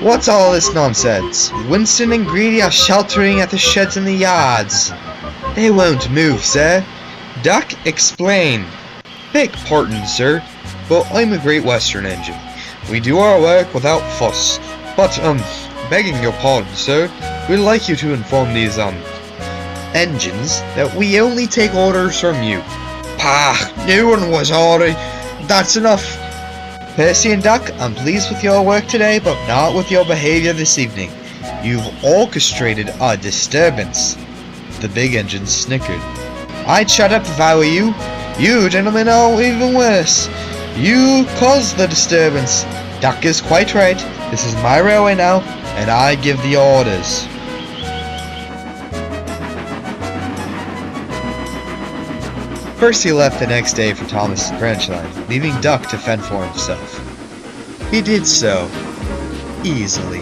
What's all this nonsense? Winston and Greedy are sheltering at the sheds in the yards. They won't move, sir. Duck, explain. Beg pardon, sir, but I'm a Great Western engine. We do our work without fuss. But, begging your pardon, sir, we'd like you to inform these, engines that we only take orders from you. Pah, no one was ordered. That's enough. Percy and Duck, I'm pleased with your work today, but not with your behavior this evening. You've orchestrated a disturbance. The big engine snickered. I'd shut up if I were you. You gentlemen are even worse. You caused the disturbance. Duck is quite right. This is my railway now, and I give the orders. Percy left the next day for Thomas's branch line, leaving Duck to fend for himself. He did so easily.